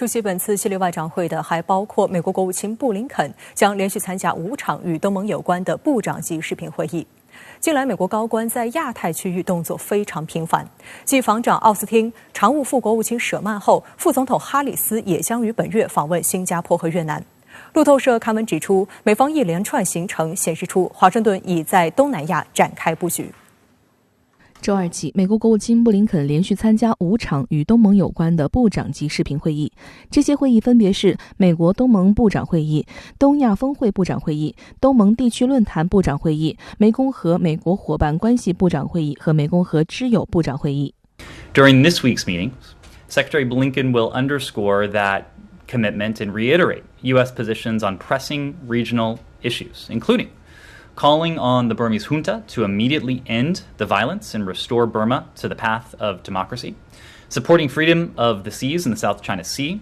出席本次系列外长会的还包括美国国务卿布林肯，将连续参加5场与东盟有关的部长级视频会议。近来，美国高官在亚太区域动作非常频繁。继防长奥斯汀、常务副国务卿舍曼后，副总统哈里斯也将于本月访问新加坡和越南。路透社刊文指出，美方一连串行程显示出华盛顿已在东南亚展开布局。周二起，美国国务卿布林肯连续参加5场与东盟有关的部长级视频会议。这些会议分别是美国东盟部长会议、东亚峰会部长会议、东盟地区论坛部长会议、湄公河美国伙伴关系部长会议和湄公河知友部长会议。 During this week's meetings, Secretary Blinken will underscore that commitment and reiterate U.S. positions on pressing regional issues, including calling on the Burmese junta to immediately end the violence and restore Burma to the path of democracy, supporting freedom of the seas in the South China Sea,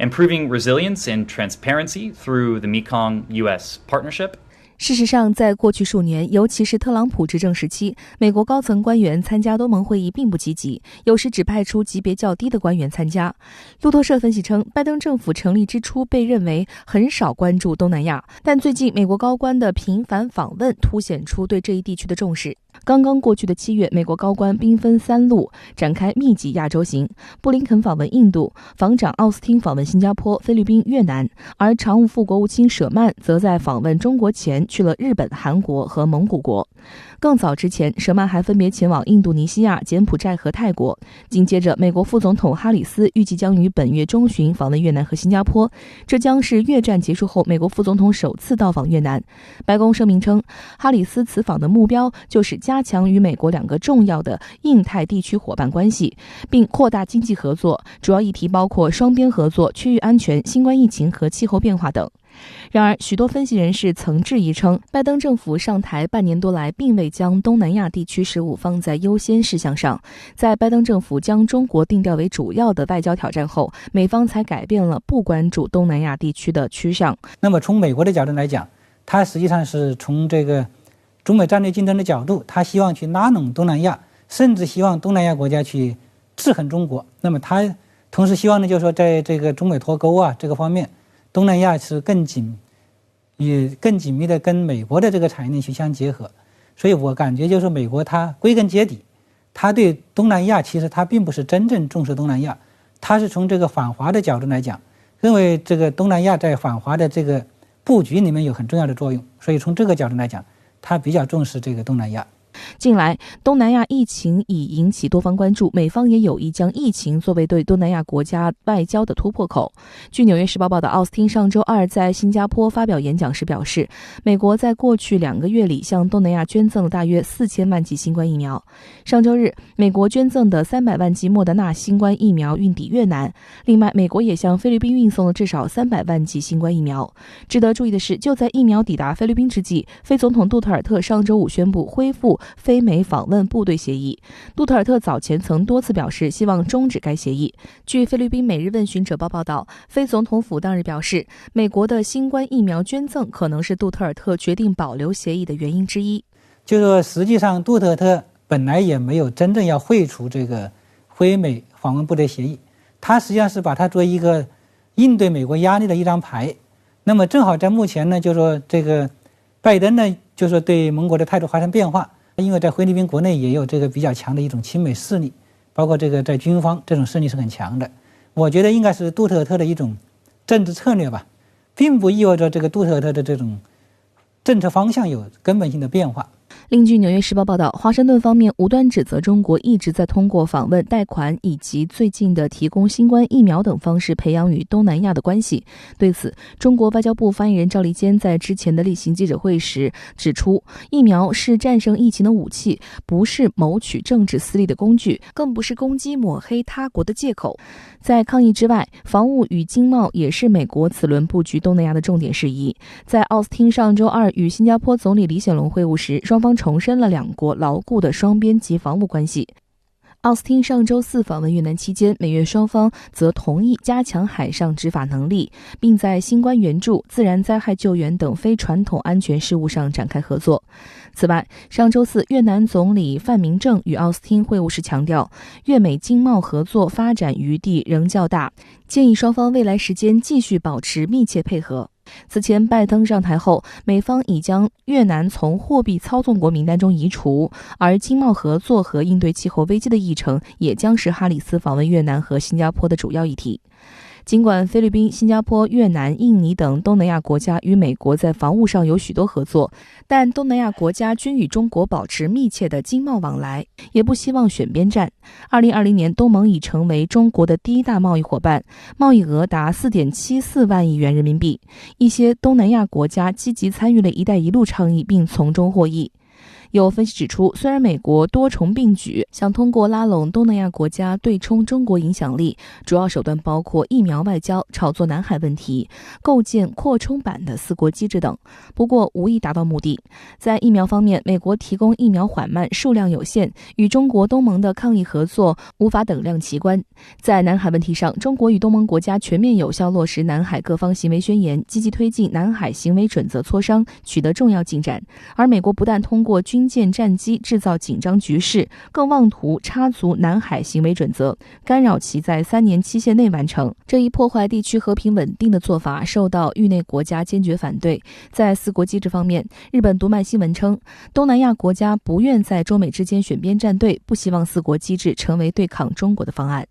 improving resilience and transparency through the Mekong-U.S. partnership. 事实上，在过去数年，尤其是特朗普执政时期，美国高层官员参加东盟会议并不积极，有时只派出级别较低的官员参加。路透社分析称，拜登政府成立之初被认为很少关注东南亚，但最近美国高官的频繁访问凸显出对这一地区的重视。刚刚过去的7月，美国高官兵分3路展开密集亚洲行，布林肯访问印度，防长奥斯汀访问新加坡、菲律宾、越南，而常务副国务卿舍曼则在访问中国前去了日本、韩国和蒙古国。更早之前，舍曼还分别前往印度尼西亚、柬埔寨和泰国。紧接着，美国副总统哈里斯预计将于本月中旬访问越南和新加坡，这将是越战结束后美国副总统首次到访越南。白宫声明称，哈里斯此访的目标就是加强与美国2个重要的印太地区伙伴关系，并扩大经济合作，主要议题包括双边合作、区域安全、新冠疫情和气候变化等。然而，许多分析人士曾质疑称，拜登政府上台半年多来，并未将东南亚地区事务放在优先事项上。在拜登政府将中国定调为主要的外交挑战后，美方才改变了不关注东南亚地区的趋向。那么，从美国的角度来讲，它实际上是从这个中美战略竞争的角度，他希望去拉拢东南亚，甚至希望东南亚国家去制衡中国。那么，他同时希望呢，就是说，在这个中美脱钩这个方面，东南亚是更紧密的跟美国的这个产业链去相结合。所以我感觉就是美国它归根结底，它对东南亚其实它并不是真正重视东南亚，它是从这个反华的角度来讲，认为这个东南亚在反华的这个布局里面有很重要的作用，所以从这个角度来讲，它比较重视这个东南亚。近来，东南亚疫情已引起多方关注，美方也有意将疫情作为对东南亚国家外交的突破口。据《纽约时报》报道，奥斯汀上周2在新加坡发表演讲时表示，美国在过去2个月里向东南亚捐赠了大约4000万剂新冠疫苗。上周日，美国捐赠的300万剂莫德纳新冠疫苗运抵越南，另外，美国也向菲律宾运送了至少300万剂新冠疫苗。值得注意的是，就在疫苗抵达菲律宾之际，菲总统杜特尔特上周5宣布恢复非美访问部队协议。杜特尔特早前曾多次表示希望终止该协议。据菲律宾《每日问询者报》报道，菲总统府当日表示，美国的新冠疫苗捐赠可能是杜特尔特决定保留协议的原因之一。就是说，实际上杜特尔特本来也没有真正要废除这个非美访问部队协议，他实际上是把它作为一个应对美国压力的一张牌。那么正好在目前呢，就是说这个拜登呢，就是说对盟国的态度发生变化。因为在菲律宾国内也有这个比较强的一种亲美势力，包括这个在军方这种势力是很强的。我觉得应该是杜特尔特的一种政治策略吧，并不意味着这个杜特尔特的这种政策方向有根本性的变化。另据《纽约时报》报道，华盛顿方面无端指责中国一直在通过访问、贷款以及最近的提供新冠疫苗等方式培养与东南亚的关系。对此，中国外交部发言人赵立坚在之前的例行记者会时指出，疫苗是战胜疫情的武器，不是谋取政治私利的工具，更不是攻击抹黑他国的借口。在抗疫之外，防务与经贸也是美国此轮布局东南亚的重点事宜。在奥斯汀上周2与新加坡总理李显龙会晤时，双方重申了2国牢固的双边及防务关系。奥斯汀上周四访问越南期间，美越双方则同意加强海上执法能力，并在新冠援助、自然灾害救援等非传统安全事务上展开合作。此外，上周四，越南总理范明正与奥斯汀会晤时强调，越美经贸合作发展余地仍较大，建议双方未来时间继续保持密切配合。此前，拜登上台后，美方已将越南从货币操纵国名单中移除，而经贸合作和应对气候危机的议程也将是哈里斯访问越南和新加坡的主要议题。尽管菲律宾、新加坡、越南、印尼等东南亚国家与美国在防务上有许多合作，但东南亚国家均与中国保持密切的经贸往来，也不希望选边站。2020年，东盟已成为中国的第一大贸易伙伴，贸易额达4.74万亿元人民币。一些东南亚国家积极参与了"一带一路"倡议，并从中获益。有分析指出，虽然美国多重并举，想通过拉拢东南亚国家对冲中国影响力，主要手段包括疫苗外交、炒作南海问题、构建扩充版的四国机制等，不过无意达到目的。在疫苗方面，美国提供疫苗缓慢，数量有限，与中国东盟的抗疫合作无法等量齐观。在南海问题上，中国与东盟国家全面有效落实南海各方行为宣言，积极推进南海行为准则磋商，取得重要进展。而美国不但通过军舰战机制造紧张局势，更妄图插足南海行为准则，干扰其在3年期限内完成。这一破坏地区和平稳定的做法受到域内国家坚决反对。在四国机制方面，日本读卖新闻称，东南亚国家不愿在中美之间选边站队，不希望四国机制成为对抗中国的方案。